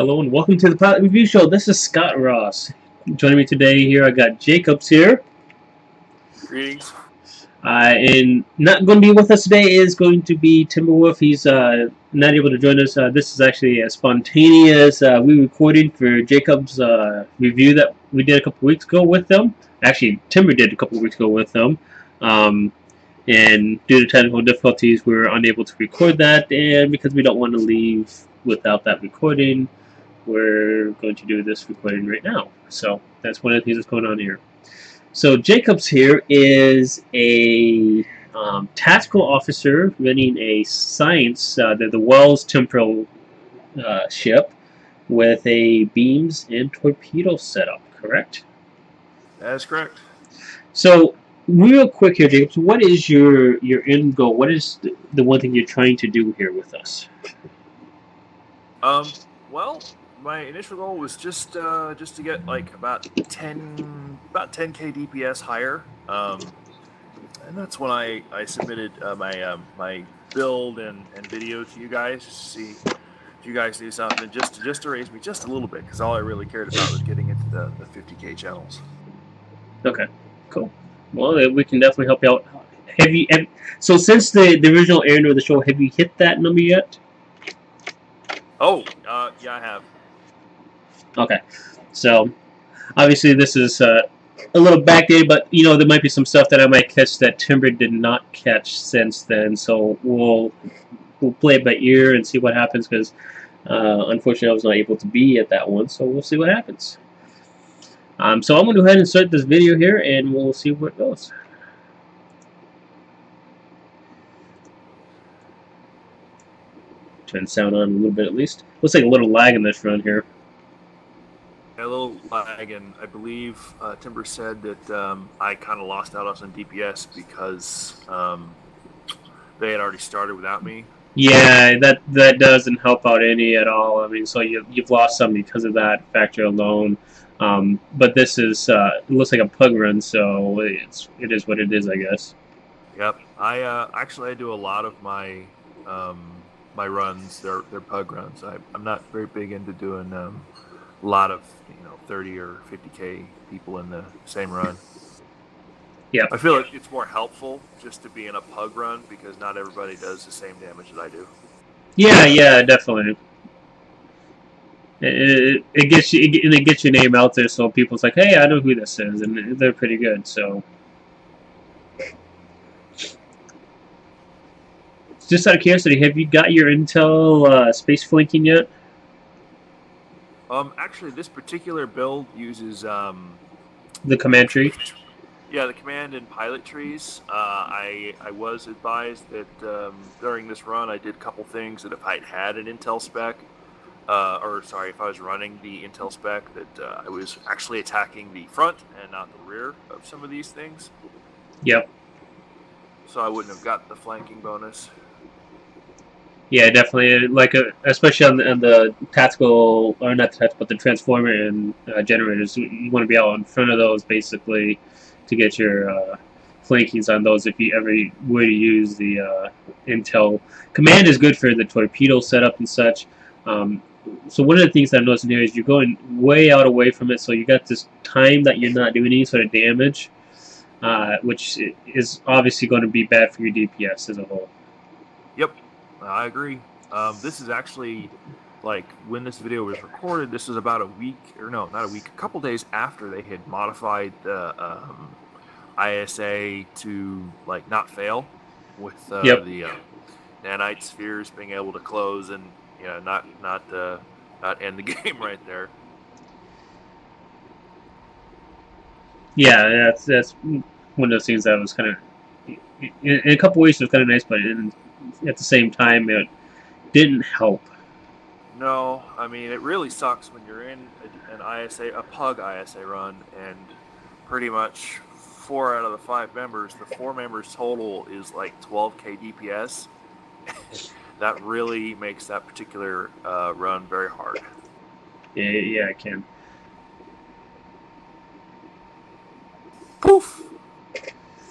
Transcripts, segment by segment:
hello, and welcome to the Pilot Review Show. This is Scott Ross. Joining me today here, I got Jacobs here. Greetings. And not going to be with us today is going to be Timberwolf. He's not able to join us. This is actually a spontaneous re-recording for Jacobs' review that we did a couple weeks ago with them. Actually, Timber did a couple weeks ago with them. And due to technical difficulties, we were unable to record that. And because we don't want to leave without that recording, we're going to do this recording right now. So that's one of the things that's going on here. So Jacobs here is a tactical officer running a science, the Wells temporal ship, with a beams and torpedo setup, correct? That is correct. So real quick here, Jacobs, what is your end goal? What is the one thing you're trying to do here with us? Well, my initial goal was just to get like about 10k DPS higher, and that's when I submitted my build and video to you guys to see if you guys do something just to raise me just a little bit, because all I really cared about was getting into the 50k channels. Okay, cool. Well, we can definitely help you out. So since the original airing of the show, have you hit that number yet? Oh, yeah, I have. Okay, so obviously this is a little backdated, but you know there might be some stuff that I might catch that Timber did not catch since then. So we'll play it by ear and see what happens, because unfortunately I was not able to be at that one. So we'll see what happens. So I'm going to go ahead and start this video here, and we'll see where it goes. Turn the sound on a little bit at least. Looks like a little lag in this run here. A little lag, and I believe Timber said that I kind of lost out on some DPS because they had already started without me. Yeah, that doesn't help out any at all. I mean, so you've lost some because of that factor alone. But this is it looks like a pug run, so it is what it is, I guess. Yep. I actually I do a lot of my my runs. They're pug runs. I'm not very big into doing a lot of 30 or 50k people in the same run. Yeah. I feel like it's more helpful just to be in a pug run, because not everybody does the same damage that I do. Yeah, definitely. It gets your name out there, so people's like, hey, I know who this is, and they're pretty good. So, just out of curiosity, have you got your intel space flanking yet? Actually, this particular build uses the command tree. Yeah, the command and pilot trees. I was advised that during this run I did a couple things that if I'd had an intel spec, or sorry, if I was running the intel spec, that I was actually attacking the front and not the rear of some of these things. Yep. So I wouldn't have got the flanking bonus. Yeah, definitely. Like especially on the tactical, or not the tactical, but the transformer and generators, you want to be out in front of those basically to get your flankings on those if you ever were to use the intel. Command is good for the torpedo setup and such. So one of the things that I'm noticing here is you're going way out away from it, so you got this time that you're not doing any sort of damage, which is obviously going to be bad for your DPS as a whole. Yep, I agree. This is actually, like, when this video was recorded, this was about a week, or no, not a week, a couple days after they had modified the ISA to, like, not fail with the nanite spheres being able to close and not end the game right there. Yeah, that's one of those things that was kind of, in a couple ways, it was kind of nice, but at the same time, it didn't help. No, I mean, it really sucks when you're in a pug ISA run, and pretty much 4 out of the 5 members, the 4 members total is like 12k DPS. That really makes that particular run very hard. Yeah, it can. Poof!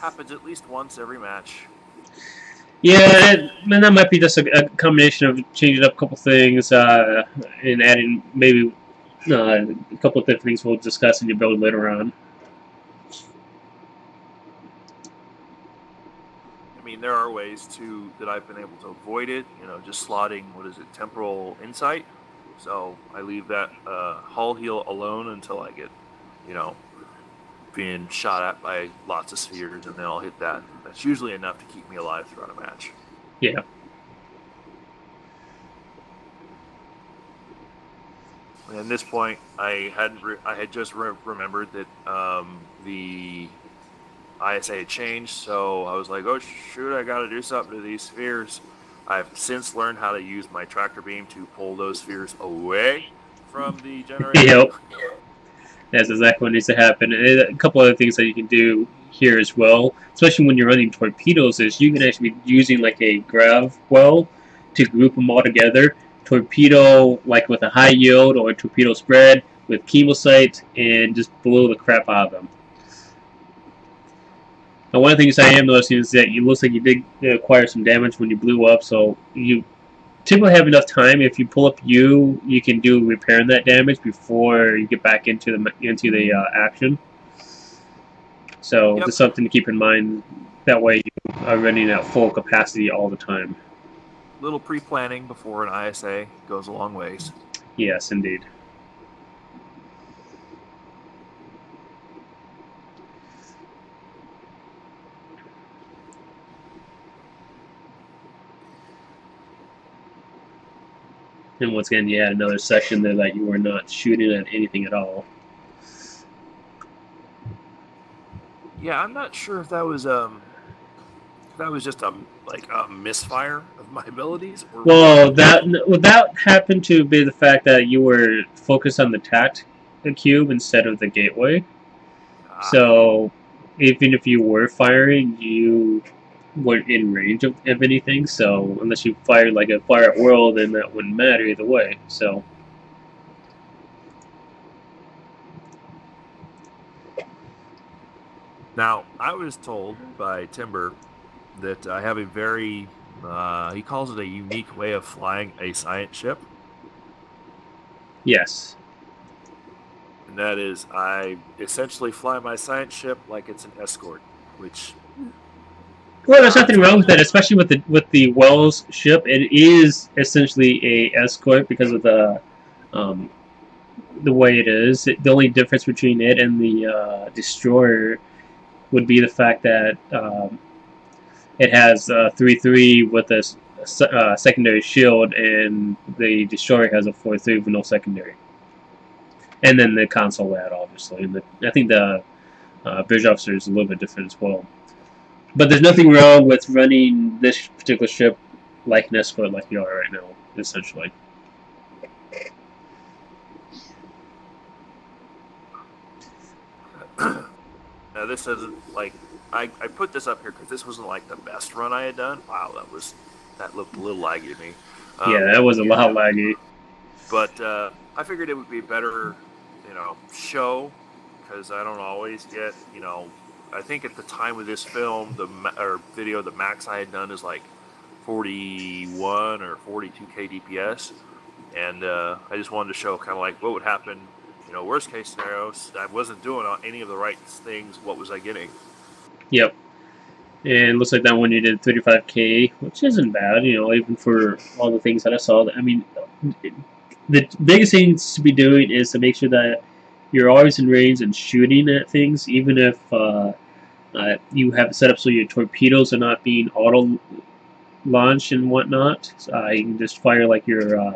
Happens at least once every match. Yeah, and that might be just a combination of changing up a couple things and adding maybe a couple of different things we'll discuss in your build later on. I mean, there are ways that I've been able to avoid it. You know, just slotting temporal insight. So I leave that hull heal alone until I get, you know, being shot at by lots of spheres, and then I'll hit that. That's usually enough to keep me alive throughout a match. Yeah. And at this point, I had just remembered that the ISA had changed, so I was like, oh shoot, I got to do something to these spheres. I've since learned how to use my tractor beam to pull those spheres away from the generator. Yep. That's exactly what needs to happen. And a couple other things that you can do here as well, especially when you're running torpedoes, is you can actually be using like a grav well to group them all together. Torpedo like with a high yield, or a torpedo spread with chemosight, and just blow the crap out of them. Now, one of the things I am noticing is that it looks like you did acquire some damage when you blew up, so you typically have enough time. If you pull up you can do repairing that damage before you get back into the action. So Yep. just something to keep in mind. That way you are running at full capacity all the time. Little pre-planning before an ISA goes a long ways. Yes, indeed. And once again, you had another section there that you were not shooting at anything at all. Yeah, I'm not sure if that was just a misfire of my abilities. Or well, that happened to be the fact that you were focused on the tact cube instead of the gateway. So even if you were firing, you weren't in range of anything. So unless you fired like a fire at will, then that wouldn't matter either way. So. Now, I was told by Timber that I have a very, he calls it a unique way of flying a science ship. Yes. And that is, I essentially fly my science ship like it's an escort, which... Well, there's nothing wrong with that, especially with the Wells ship. It is essentially a escort because of the way it is. The only difference between it and the destroyer would be the fact that it has 3-3 with a secondary shield, and the destroyer has a 4-3 with no secondary. And then the console lad, obviously. And I think the bridge officer is a little bit different as well. But there's nothing wrong with running this particular ship like an escort, like you are right now, essentially. Now, this isn't like... I put this up here because this wasn't like the best run I had done. Wow, that looked a little laggy to me. Yeah, that was a lot laggy. But I figured it would be better, show, because I don't always get, I think at the time of this film, or video, the max I had done is like 41 or 42k DPS, and I just wanted to show kind of like what would happen, worst case scenarios. I wasn't doing any of the right things. What was I getting? Yep. And it looks like that one you did 35k, which isn't bad, even for all the things that I saw. I mean, the biggest things to be doing is to make sure that you're always in range and shooting at things, even if you have it set up so your torpedoes are not being auto launched and whatnot. You can just fire like your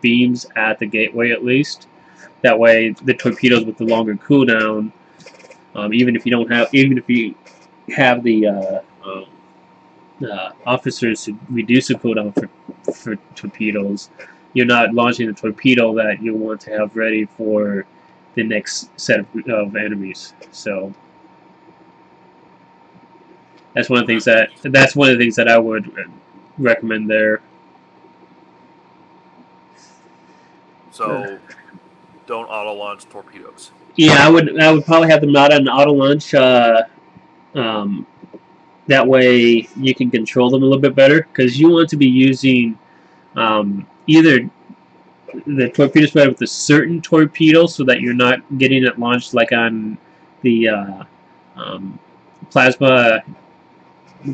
beams at the gateway at least. That way, the torpedoes with the longer cooldown, even if you have the officers to reduce the cooldown for torpedoes, you're not launching a torpedo that you want to have ready for the next set of enemies. So that's one of the things that I would recommend there. So don't auto launch torpedoes. Yeah, I would probably have them not on auto launch. That way you can control them a little bit better, because you want to be using either the torpedo spread with a certain torpedo, so that you're not getting it launched like on the plasma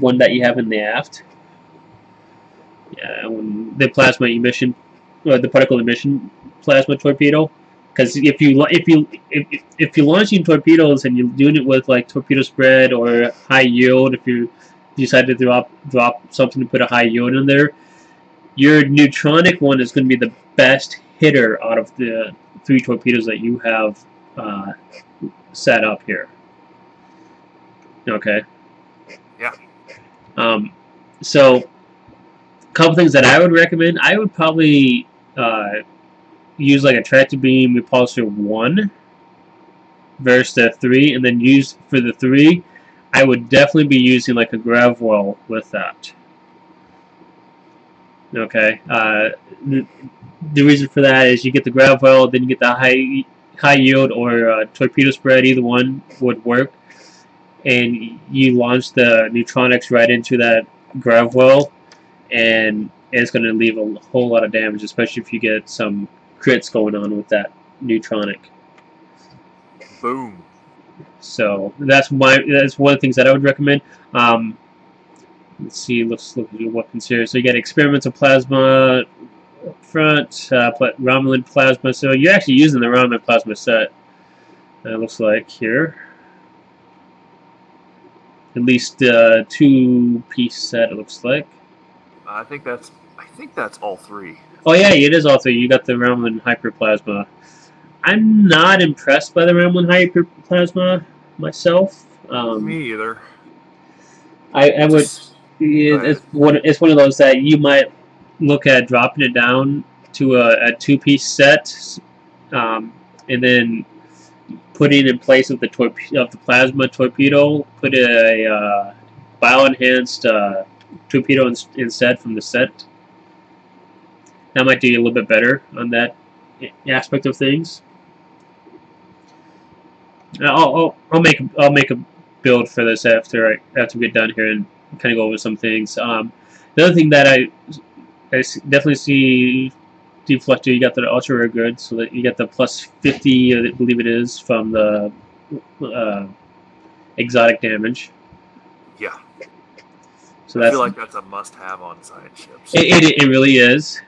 one that you have in the aft. Yeah, when the plasma emission, or the particle emission plasma torpedo. Because if you're launching torpedoes and you're doing it with like torpedo spread or high yield, if you decide to drop something to put a high yield in there, your neutronic one is going to be the best hitter out of the 3 torpedoes that you have set up here. Okay. Yeah. So, a couple things that I would recommend. I would probably use like a tractor beam repulsor 1 versus the 3, and then use for the 3. I would definitely be using like a grav well with that. Okay. The reason for that is you get the grav well, then you get the high yield or torpedo spread. Either one would work, and you launch the neutronics right into that grav well, and it's going to leave a whole lot of damage, especially if you get some crits going on with that neutronic. Boom. So that's one of the things that I would recommend. Let's see. Let's look at your weapons here. So you got experimental plasma up front, Romulan plasma. So you're actually using the Romulan plasma set. It looks like here. At least 2-piece set. It looks like. I think that's all 3. Oh yeah, it is all 3. You got the Romulan hyperplasma. I'm not impressed by the Romulan hyperplasma myself. Me either. I would. It's one of those that you might look at dropping it down to a 2-piece set, and then putting in place of the plasma torpedo, put a bio-enhanced torpedo instead from the set. That might do you a little bit better on that aspect of things. I'll make a build for this after we get done here and kind of go over some things. The other thing that I definitely see deflector, you got the ultra rare goods, so that you get the plus 50, I believe it is, from the exotic damage. Yeah. So I feel like that's a must-have on science ships. It really is.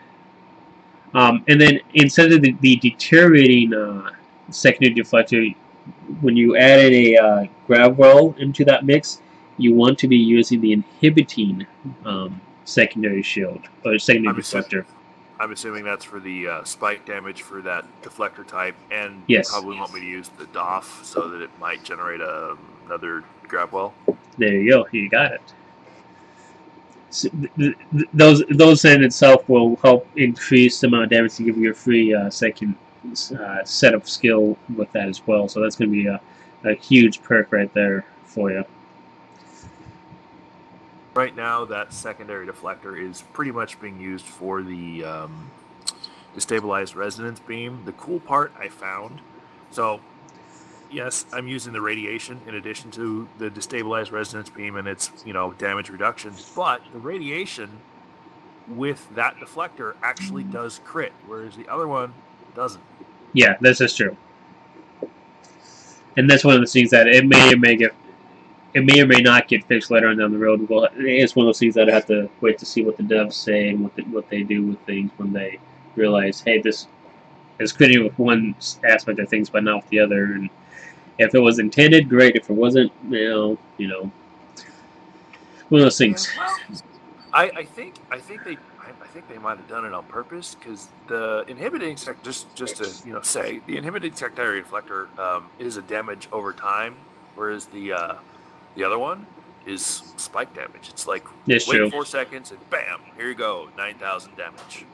And then instead of the deteriorating secondary deflector, when you added a grav well into that mix, you want to be using the inhibiting secondary shield or secondary deflector. I'm assuming that's for the spike damage for that deflector type, and yes. You probably want me to use the DOF so that it might generate another grav well. There you go. You got it. So those in itself will help increase the amount of damage to give you a free second set of skill with that as well. So that's going to be a huge perk right there for you. Right now, that secondary deflector is pretty much being used for the destabilized resonance beam. The cool part I found, so yes, I'm using the radiation in addition to the destabilized resonance beam and its damage reduction, but the radiation with that deflector actually does crit, whereas the other one doesn't. Yeah, this is true, and that's one of the things that it may or may not get fixed later on down the road. Well, it's one of those things that I have to wait to see what the devs say and what they do with things when they realize, hey, this is critting with one aspect of things, but not with the other. And if it was intended, great. If it wasn't, one of those things. Well, I think they might have done it on purpose, because the inhibiting just to say the inhibiting secondary deflector is a damage over time, whereas the other one is spike damage. It's like wait 4 seconds and bam, here you go, 9,000 damage.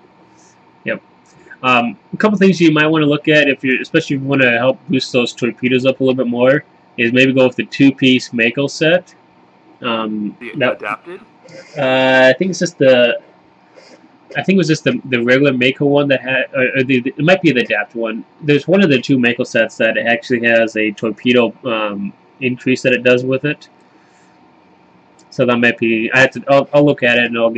Yep. A couple things you might want to look at, especially if you want to help boost those torpedoes up a little bit more, is maybe go with the 2-piece Mako set. Adapted? I think it's just the. I think it was just the regular Mako one that had, it might be the adapted one. There's one of the 2 Mako sets that actually has a torpedo increase that it does with it. So that might be. I'll look at it and I'll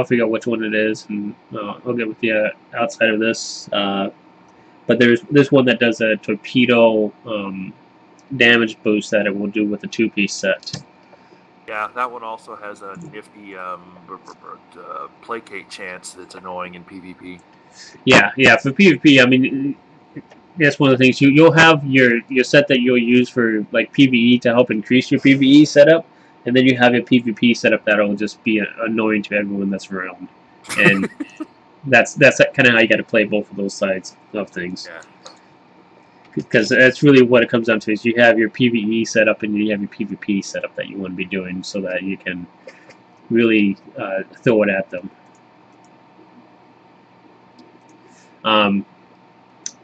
figure out which one it is, and I'll get with you outside of this. But there's this one that does a torpedo damage boost that it will do with a 2-piece set. Yeah, that one also has a nifty placate chance that's annoying in PvP. Yeah, for PvP, I mean, that's one of the things you'll have your set that you'll use for like PvE to help increase your PvE setup, and then you have your PvP setup that'll just be annoying to everyone that's around, and that's kind of how you got to play both of those sides of things. Yeah. Because that's really what it comes down to, is you have your PvE setup and you have your PvP setup that you want to be doing so that you can really throw it at them.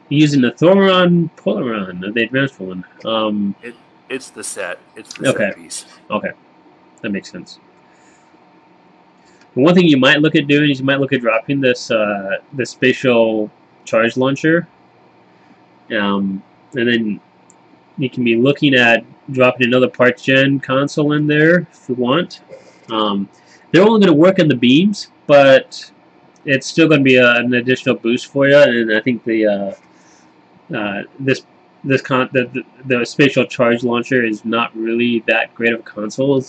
Using the Thoron Polaron, the advanced one. It's the set. It's the set piece. Okay, that makes sense. One thing you might look at doing is you might look at dropping this this spatial charge launcher. And then you can be looking at dropping another parts gen console in there if you want. They're only going to work on the beams, but it's still going to be an additional boost for you. And I think the spatial charge launcher is not really that great of a console.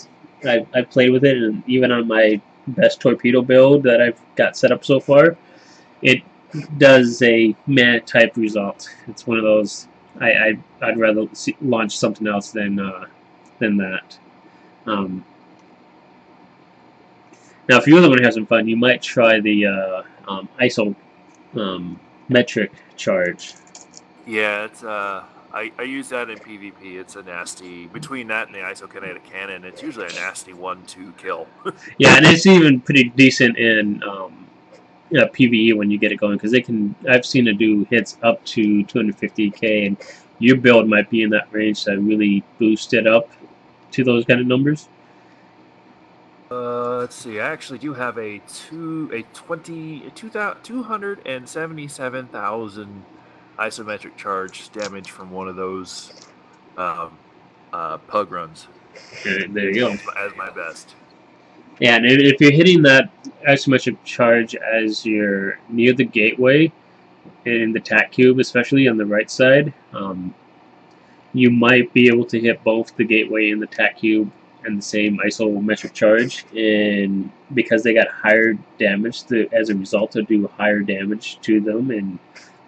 I've played with it, and even on my best torpedo build that I've got set up so far, it does a meh type result. It's one of those I'd rather launch something else than that. Now, if you really want to have some fun, you might try the isometric charge. Yeah, it's I use that in PvP. It's a nasty, between that and the isokinetic cannon, it's usually a nasty 1-2 kill. Yeah, and it's even pretty decent in PvE when you get it going, because I've seen it do hits up to 250k, and your build might be in that range to really boost it up to those kind of numbers. Let's see. I actually do have a 277,000 isometric charge damage from one of those pug runs. There you go. As my best. Yeah, and if you're hitting that isometric charge as you're near the gateway in the tack cube, especially on the right side, you might be able to hit both the gateway and the tack cube and the same isometric charge, and because they got higher damage, as a result, they'll do higher damage to them and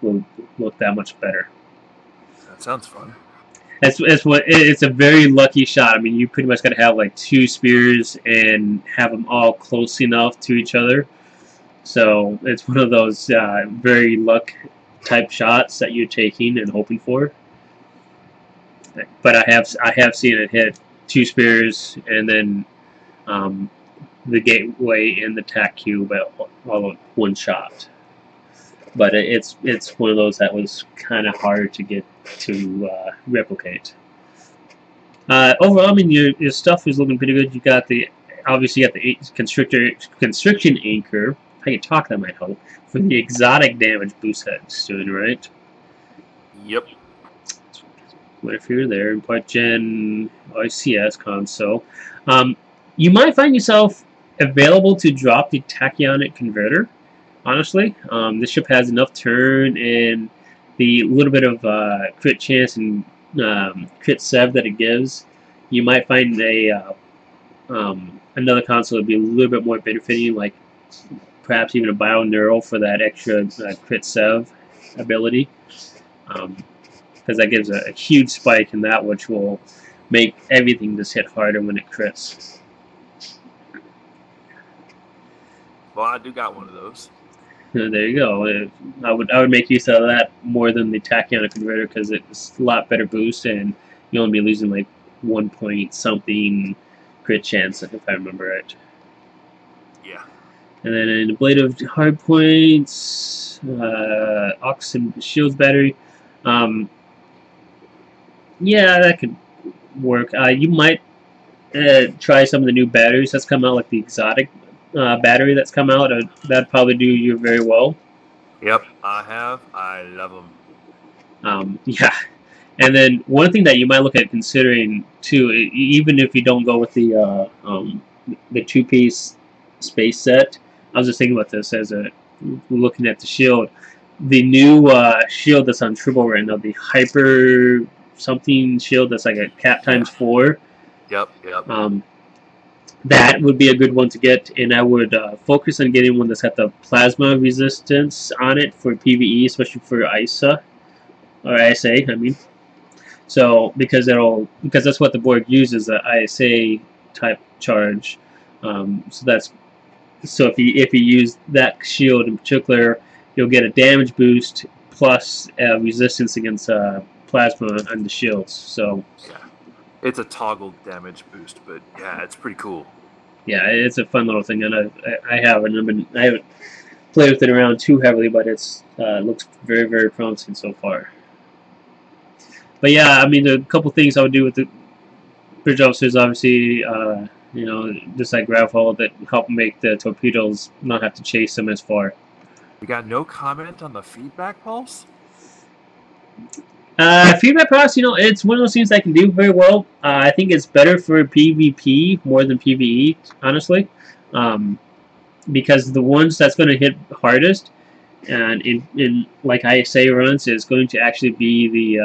will look that much better. That sounds fun. It's a very lucky shot. I mean, you pretty much got to have like 2 spears and have them all close enough to each other. So it's one of those very luck type shots that you're taking and hoping for. But I have seen it hit 2 spears and then the gateway and the tack cube all in one shot. But it's one of those that was kind of hard to get to replicate. Overall, I mean, your stuff is looking pretty good. You got obviously you got the constriction anchor. If I can talk, that might help for the exotic damage boost that it's doing, right? Yep. If you're there in part gen ICS console, you might find yourself available to drop the tachyonic converter. Honestly, this ship has enough turn and the little bit of crit chance and crit sev that it gives. You might find another console would be a little bit more benefiting, like perhaps even a bio-neural for that extra crit sev ability. Because that gives a huge spike in that, which will make everything just hit harder when it crits. Well, I do got one of those. There you go. I would make use of that more than the tachyonic converter, because it's a lot better boost, and you only be losing like 1 point something crit chance, if I remember right. Yeah. And then in the blade of hard points, Ox and Shields battery. Yeah, that could work. You might try some of the new batteries that's come out, like the exotic battery that's come out. That'd probably do you very well. Yep, I have. I love them. Yeah, And then one thing that you might look at considering too, even if you don't go with the two-piece space set, I was just thinking about this as a looking at the shield. The new shield that's on Triple right now, the Hyper something shield that's like a cap times 4. Yep. Um, that would be a good one to get, and I would focus on getting one that's got the plasma resistance on it for PvE, especially for ISA or ISA. I mean, so because that's what the board uses, the ISA type charge. So if you use that shield in particular, you'll get a damage boost plus resistance against plasma on the shields. So Yeah. It's a toggle damage boost, but yeah, it's pretty cool. yeah, it's a fun little thing, and I haven't played with it around too heavily, but it's looks very, very promising so far. But yeah, I mean, a couple things I would do with the bridge officers, obviously, just like gravel that help make the torpedoes not have to chase them as far. We got no comment on the feedback pulse? Feedback process, it's one of those things that can do very well. I think it's better for PvP more than PvE, honestly, because the ones that's going to hit hardest, and in like I say runs, is going to actually be the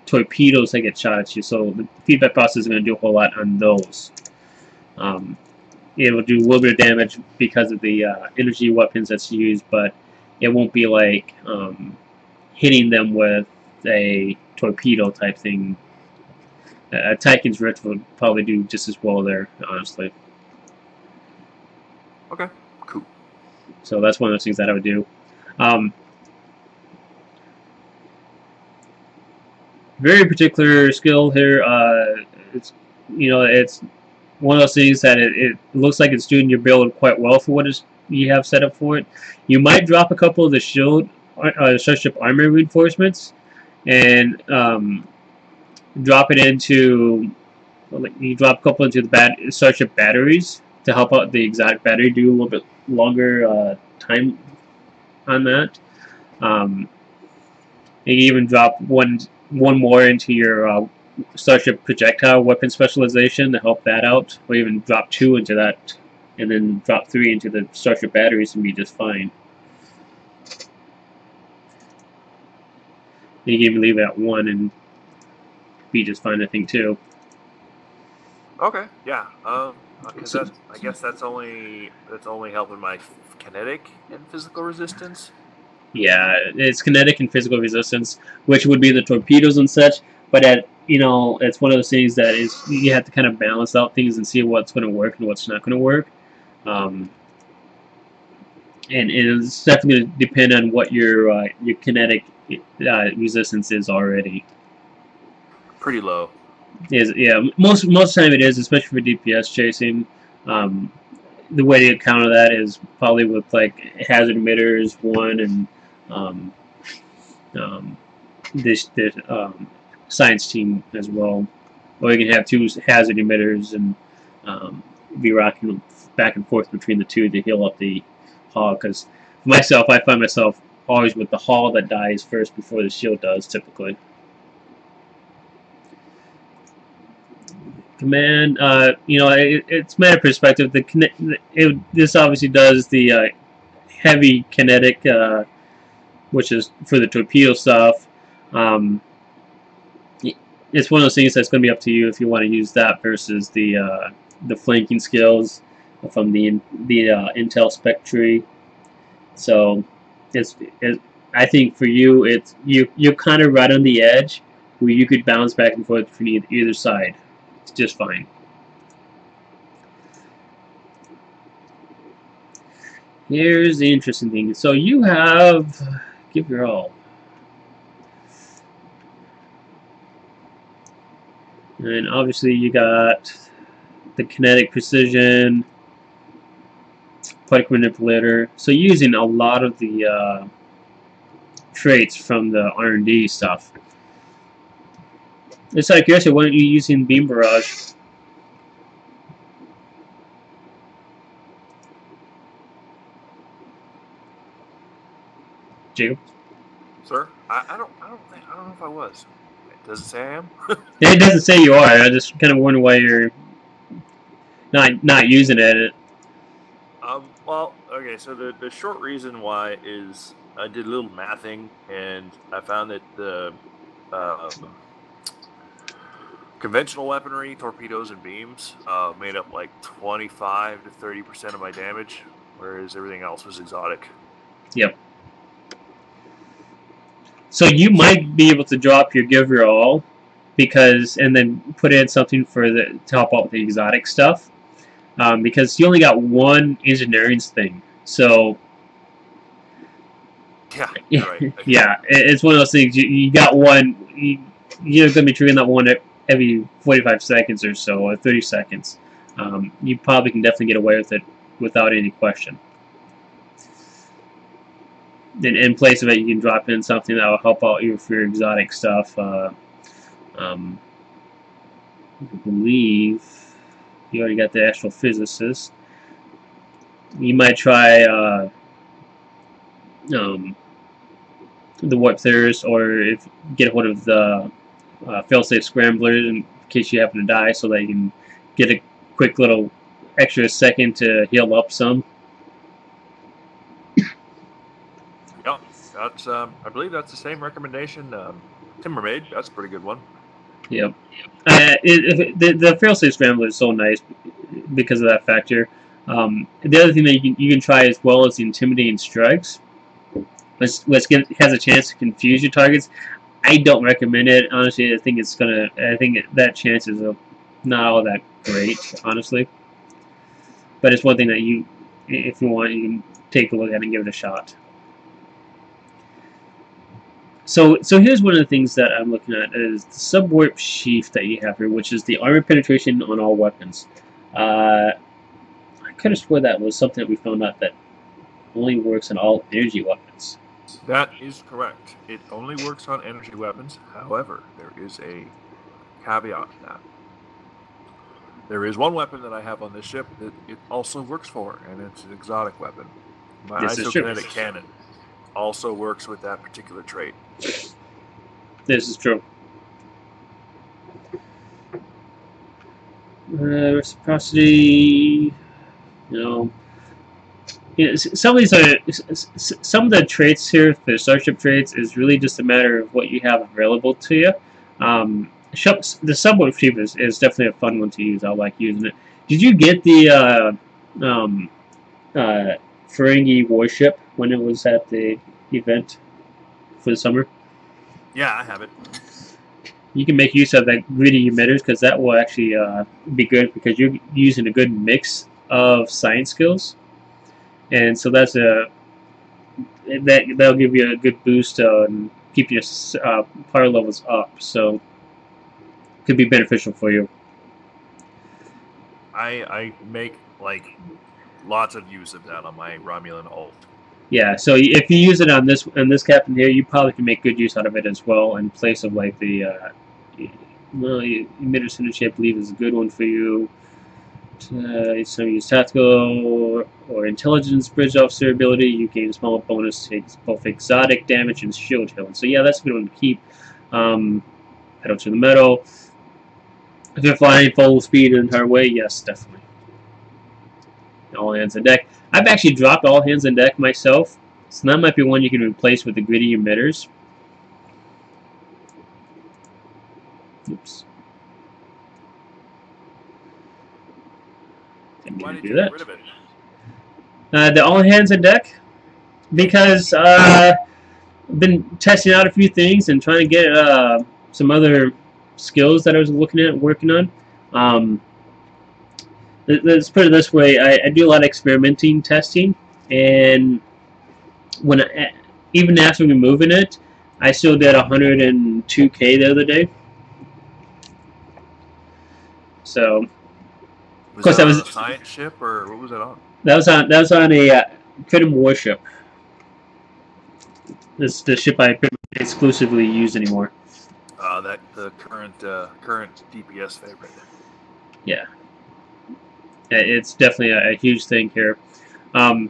torpedoes that get shot at you. So the feedback process is going to do a whole lot on those. It will do a little bit of damage because of the energy weapons that's used, but it won't be like hitting them with a torpedo type thing. Titan's Rift would probably do just as well there, honestly. Okay, cool. So that's one of those things that I would do. Very particular skill here. It's one of those things that it looks like it's doing your build quite well for what you have set up for it. You might drop a couple of the shield, starship armor reinforcements, and drop it into. You drop a couple into the starship batteries to help out the exotic battery do a little bit longer time on that. You even drop one more into your starship projectile weapon specialization to help that out, or even drop 2 into that, and then drop 3 into the starship batteries and be just fine. You can even leave it at 1 and be just fine, I think, too. Okay, yeah. Because I guess that's only helping my kinetic and physical resistance. Yeah, it's kinetic and physical resistance, which would be the torpedoes and such. But it's one of those things that is you have to kind of balance out things and see what's going to work and what's not going to work. And it's definitely going to depend on what your kinetic resistance is already. Pretty low. Most of the time it is, especially for DPS chasing. The way to counter that is probably with like hazard emitters 1 and this science team as well, or you can have 2 hazard emitters and be rocking back and forth between the 2 to heal up the hog. Because myself, I find myself always with the hull that dies first before the shield does, typically. Command, it's matter of perspective. This obviously does the heavy kinetic, which is for the torpedo stuff. It's one of those things that's going to be up to you if you want to use that versus the flanking skills from the Intel spec tree. So I think for you, you're kind of right on the edge where you could bounce back and forth between either side. It's just fine. Here's the interesting thing. So you have give your all. And obviously you got the kinetic precision, particle manipulator. So using a lot of the traits from the R&D stuff. It's like curiosity, why aren't you using beam barrage? Jacob? Sir, I don't know if I was. Does it say I am? It doesn't say you are. I just kind of wonder why you're not using it. Well, okay. So the short reason why is I did a little mathing, and I found that the conventional weaponry, torpedoes and beams, made up like 25 to 30% of my damage, whereas everything else was exotic. Yep. So you might be able to drop your give your all, and then put in something for the top up the exotic stuff, because you only got one engineering thing. So yeah, right. Yeah, it's one of those things. You got one. You're going to be triggering that one every 45 seconds or so, or 30 seconds. You probably can definitely get away with it without any question. In place of it, you can drop in something that will help out you for your exotic stuff. I believe you already got the actual physicist. You might try the warp theorists, or if get a hold of the failsafe scramblers in case you happen to die, so that you can get a quick little extra second to heal up some. Yeah, that's I believe that's the same recommendation Timber made. That's a pretty good one. Yep. The failsafe scrambler is so nice because of that factor. The other thing that you can try as well is the intimidating strikes, which has a chance to confuse your targets. I don't recommend it, honestly. I think that chance is not all that great, honestly. But it's one thing that if you want, you can take a look at it and give it a shot. So here's one of the things that I'm looking at is the subwarp sheath that you have here, which is the armor penetration on all weapons. I could have swore that was something that we found out that only works on all energy weapons. That is correct. It only works on energy weapons. However, there is a caveat to that. There is one weapon that I have on this ship that it also works for, and it's an exotic weapon. My isokinetic cannon also works with that particular trait. This is true. Reciprocity, some of these some of the traits here, the starship traits, is really just a matter of what you have available to you. The subwarp sheath is definitely a fun one to use. I like using it. Did you get the Ferengi warship when it was at the event for the summer? Yeah, I have it. You can make use of that gritty emitters, because that will actually be good, because you're using a good mix of science skills, and so that'll give you a good boost and keep your power levels up. So it could be beneficial for you. I make like lots of use of that on my Romulan ult. Yeah, so if you use it on this captain here, you probably can make good use out of it as well, in place of like the emitter synergy. I believe is a good one for you. Some use tactical or intelligence bridge officer ability. You gain a small bonus to both exotic damage and shield healing. So yeah, that's a good one to keep. Pedal to the metal. If you're flying full speed the entire way, yes, definitely. All hands on deck. I've actually dropped all hands on deck myself, so that might be one you can replace with the gritty emitters. Oops. Why did you get rid of it? The all hands on deck, because I've been testing out a few things and trying to get some other skills that I was looking at working on. Let's put it this way: I do a lot of experimenting testing, and even after removing it, I still did 102K the other day. So, of course, that was a science ship, or what was that on? That was on a Critum warship. This is the ship I exclusively use anymore. The current DPS favorite. Yeah, it's definitely a huge thing here. A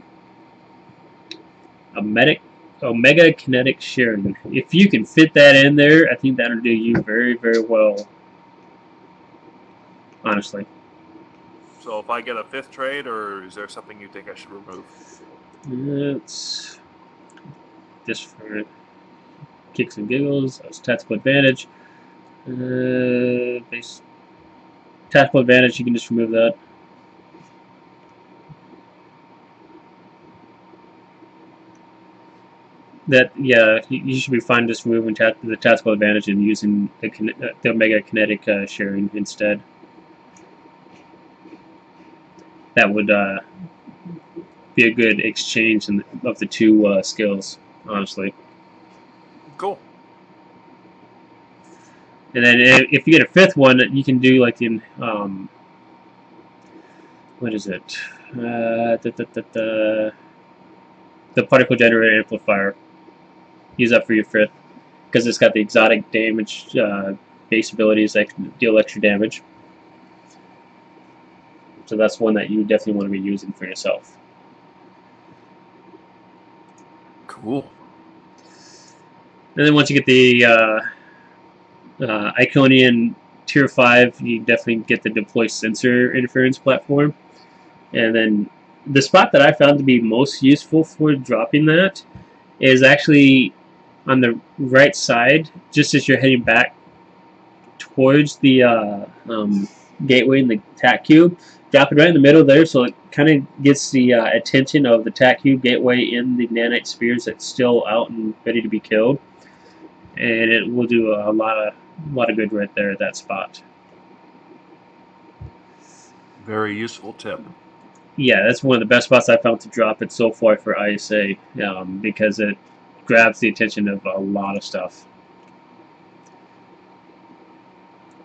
medic Omega kinetic sharing. If you can fit that in there, I think that'll do you very, very well. Honestly. So if I get a 5th trade, or is there something you think I should remove? It's just for kicks and giggles. That's tactical advantage. Base tactical advantage. You can just remove that. Yeah, you should be fine just removing the tactical advantage and using the Omega kinetic sharing instead. That would be a good exchange of the two skills, honestly. Cool. And then if you get a 5th one, you can do like in what is it? The particle generator amplifier. Use that for your 5th because it's got the exotic damage base abilities that can deal extra damage. So that's one that you definitely want to be using for yourself. Cool. And then once you get the Iconian Tier 5, you definitely get the deploy sensor interference platform. And then the spot that I found to be most useful for dropping that is actually on the right side, just as you're heading back towards the gateway in the TAC cube. Drop it right in the middle there, so it kind of gets the attention of the TAC cube gateway in the nanite spheres that's still out and ready to be killed, and it will do a lot of good right there at that spot. Very useful tip. Yeah, that's one of the best spots I found to drop it so far for ISA, because it grabs the attention of a lot of stuff.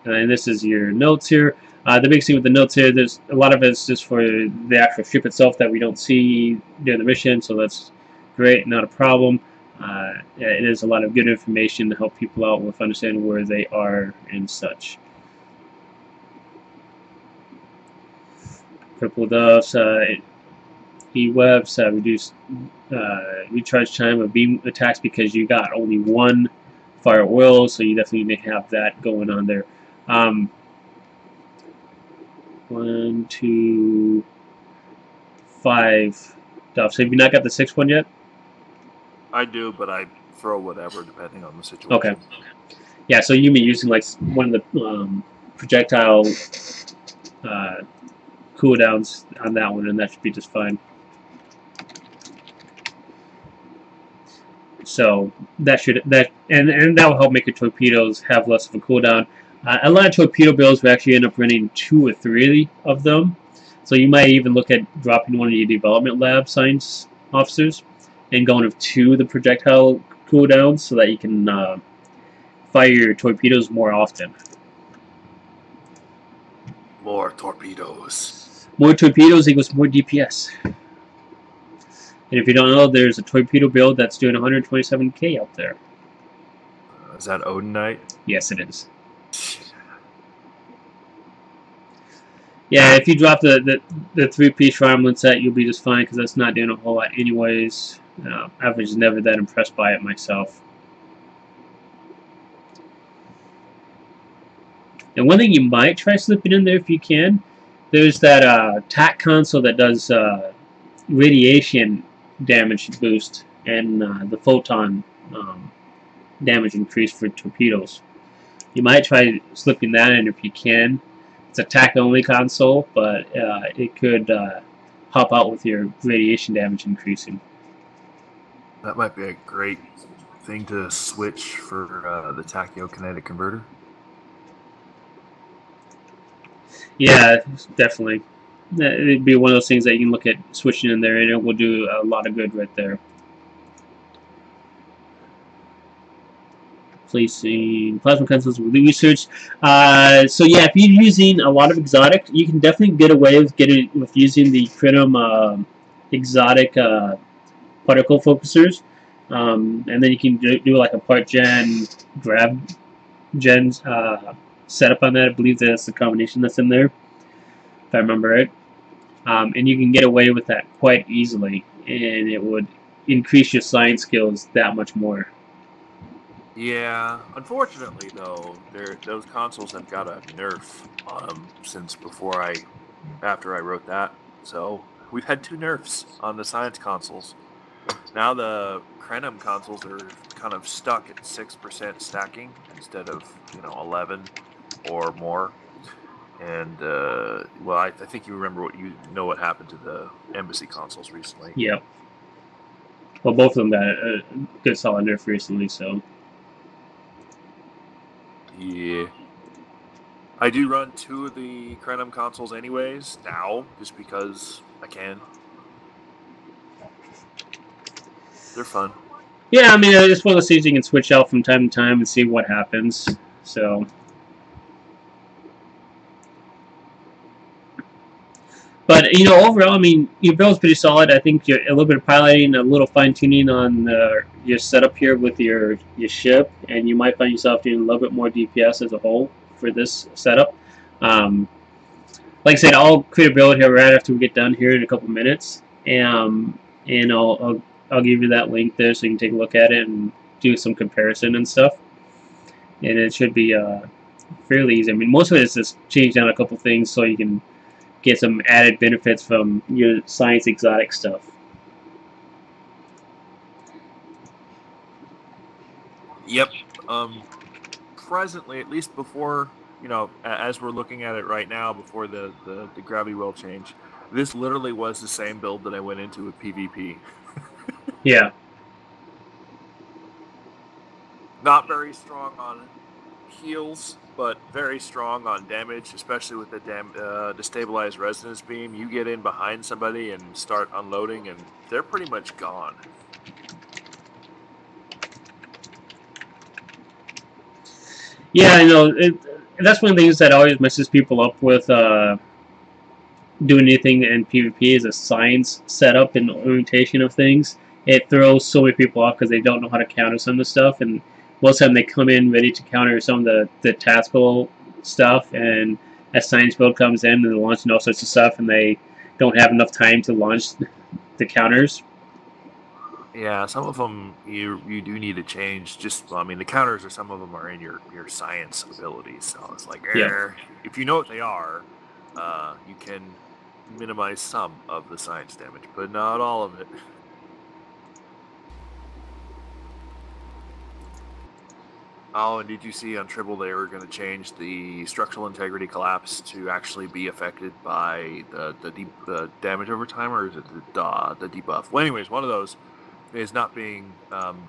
And this is your notes here. The big thing with the notes here, there's a lot of it's just for the actual ship itself that we don't see during the mission, so that's great, not a problem. It is a lot of good information to help people out with understanding where they are and such. Purple Doves, E-Webs, reduce recharge time of beam attacks because you got only one fire oil, so you definitely need to have that going on there. 1, 2, 5 Doves. So have you not got the 6th one yet? I do, but I throw whatever depending on the situation. Okay. Yeah, so you may be using like one of the projectile cooldowns on that one, and that should be just fine. So that will help make your torpedoes have less of a cooldown. A lot of torpedo builds will actually end up running 2 or 3 of them. So you might even look at dropping one of your development lab science officers and going with 2 of the projectile cooldowns so that you can fire your torpedoes more often. More torpedoes. More torpedoes equals more DPS. And if you don't know, there's a torpedo build that's doing 127k out there. Is that Odinite? Yes, it is. Yeah, if you drop the 3-piece Shrine set, you'll be just fine because that's not doing a whole lot anyways. I was never that impressed by it myself. And one thing you might try slipping in there if you can, there's that TAC console that does radiation damage boost and the photon damage increase for torpedoes. You might try slipping that in if you can. It's a TAC only console, but it could help out with your radiation damage increasing. That might be a great thing to switch for the tachyokinetic converter. Yeah, definitely. It'd be one of those things that you can look at switching in there, and it will do a lot of good right there. Placing plasma consoles with research. So yeah, if you're using a lot of exotic, you can definitely get away with using the Critum exotic particle focusers, and then you can do like a part gen grab gen setup on that. I believe that's the combination that's in there, if I remember right. And you can get away with that quite easily, and it would increase your science skills that much more. Yeah, unfortunately though, those consoles have got a nerf since after I wrote that. So we've had 2 nerfs on the science consoles. Now the Crenum consoles are kind of stuck at 6% stacking instead of 11 or more. And well, I think you remember what happened to the Embassy consoles recently. Yep. Well, both of them got a good solid nerf recently, so. Yeah. I do run 2 of the Crenum consoles anyways now, just because I can. They're fun. Yeah, I mean, I just want to see if you can switch out from time to time and see what happens. So. But overall, I mean, your build's pretty solid. I think you're a little bit of piloting, a little fine tuning on your setup here with your ship, and you might find yourself doing a little bit more DPS as a whole for this setup. Like I said, I'll create a build here right after we get done here in a couple minutes, and I'll give you that link there so you can take a look at it and do some comparison and stuff. And it should be fairly easy. I mean, most of it is just change down a couple things so you can get some added benefits from your science exotic stuff. Yep. Presently, at least before, as we're looking at it right now, before the gravity well change, this literally was the same build that I went into with PvP. Yeah. Not very strong on heals, but very strong on damage, especially with the destabilized resonance beam. You get in behind somebody and start unloading, and they're pretty much gone. Yeah, I know. That's one of the things that always messes people up with doing anything in PvP is a science setup and orientation of things. It throws so many people off because they don't know how to counter some of the stuff, and most of the time they come in ready to counter some of the tactical stuff, and a science build comes in and they're launching all sorts of stuff, and they don't have enough time to launch the counters. Yeah, some of them you do need to change. I mean, the counters or some of them are in your science abilities. So it's like, if you know what they are, you can minimize some of the science damage, but not all of it. Oh, and did you see on Tribble they were going to change the structural integrity collapse to actually be affected by the damage over time, or is it the debuff? Well, anyways, one of those is not being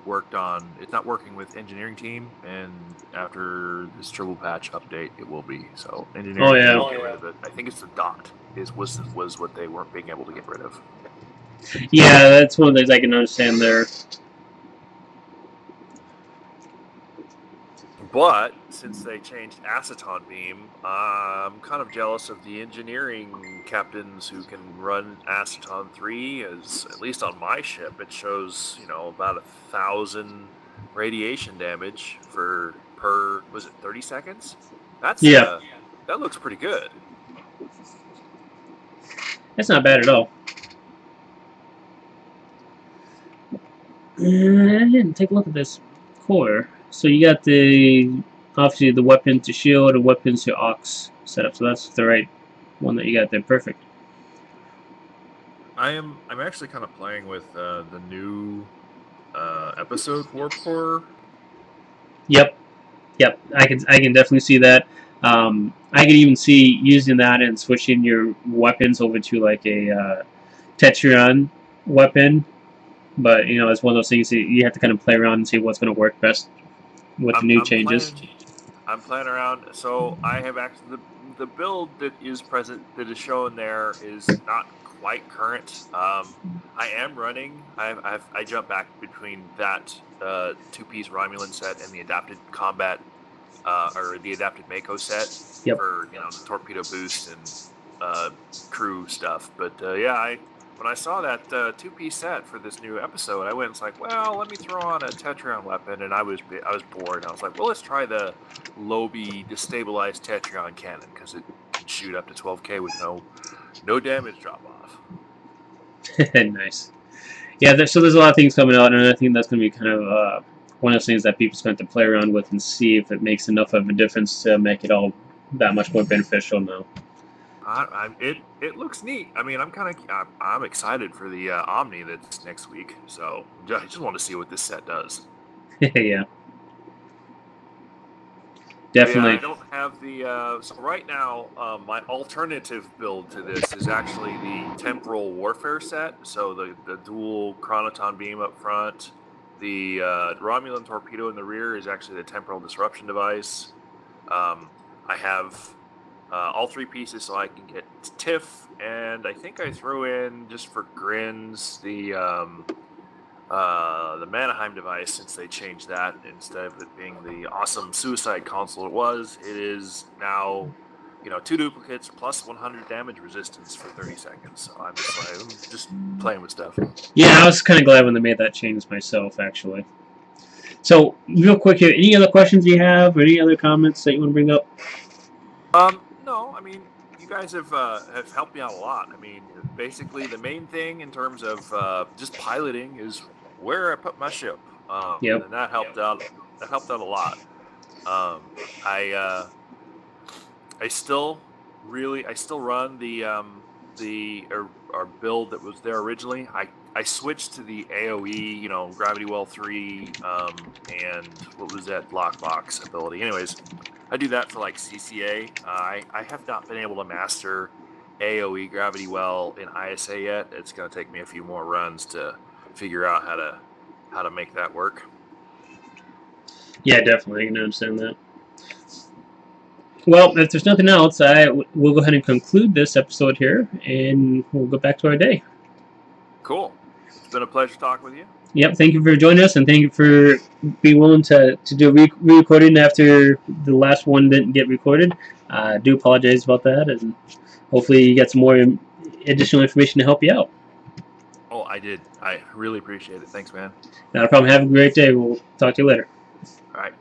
worked on. It's not working with engineering team, and after this Tribble patch update, it will be. So engineering team will get rid of it. I think it's the dot was what they weren't being able to get rid of. Yeah, that's one of the things I can understand there. But since they changed Aceton Beam, I'm kind of jealous of the engineering captains who can run Aceton 3. As at least on my ship, it shows about 1,000 radiation damage per was it 30 seconds? That's that looks pretty good. That's not bad at all. I didn't take a look at this core. So you got obviously the weapon to shield and weapons to aux setup. So that's the right one that you got there. Perfect. I'm actually kind of playing with the new episode warp core. Yep. I can definitely see that. I can even see using that and switching your weapons over to like a Tetrion weapon. But it's one of those things that you have to kind of play around and see what's going to work best with the new changes. I'm playing around. So I have actually the build that is present, that is shown there, is not quite current. I am running. I jump back between that 2-piece Romulan set and the adapted combat or the adapted Mako set for the torpedo boost and crew stuff. But when I saw that 2-piece set for this new episode, I went and was like, well, let me throw on a Tetrion weapon, and I was bored. I was like, well, let's try the Lobi destabilized Tetrion cannon because it can shoot up to 12K with no damage drop off. Nice. Yeah, so there's a lot of things coming out, and I think that's going to be kind of one of those things that people's going to play around with and see if it makes enough of a difference to make it all that much more beneficial now. It looks neat. I mean, I'm excited for the Omni that's next week. So I just want to see what this set does. Yeah. Definitely. Yeah, I don't have the. So right now, my alternative build to this is actually the Temporal Warfare set. So the dual Chronoton beam up front, the Romulan torpedo in the rear is actually the Temporal Disruption device. I have all three pieces, so I can get TIFF, and I think I threw in just for grins the Mannheim device, since they changed that. Instead of it being the awesome suicide console it was, it is now, 2 duplicates plus 100 damage resistance for 30 seconds. So I'm just playing with stuff. Yeah, I was kind of glad when they made that change myself, actually. So, real quick here, any other questions you have, or any other comments that you want to bring up? No, I mean, you guys have helped me out a lot. I mean, basically the main thing in terms of just piloting is where I put my ship. Yep. And that helped out. That helped out a lot. I still run our build that was there originally. I switched to the AOE, Gravity Well 3, and what was that, Lockbox ability. Anyways, I do that for like CCA. I have not been able to master AOE Gravity Well in ISA yet. It's going to take me a few more runs to figure out how to make that work. Yeah, definitely. I can understand that. Well, if there's nothing else, we'll go ahead and conclude this episode here, and we'll go back to our day. Cool. It's been a pleasure talking with you. Yep, thank you for joining us, and thank you for being willing to do re-recording after the last one didn't get recorded. I do apologize about that, and hopefully you get some more additional information to help you out. Oh, I did. I really appreciate it. Thanks, man. Not a problem. Have a great day. We'll talk to you later. All right.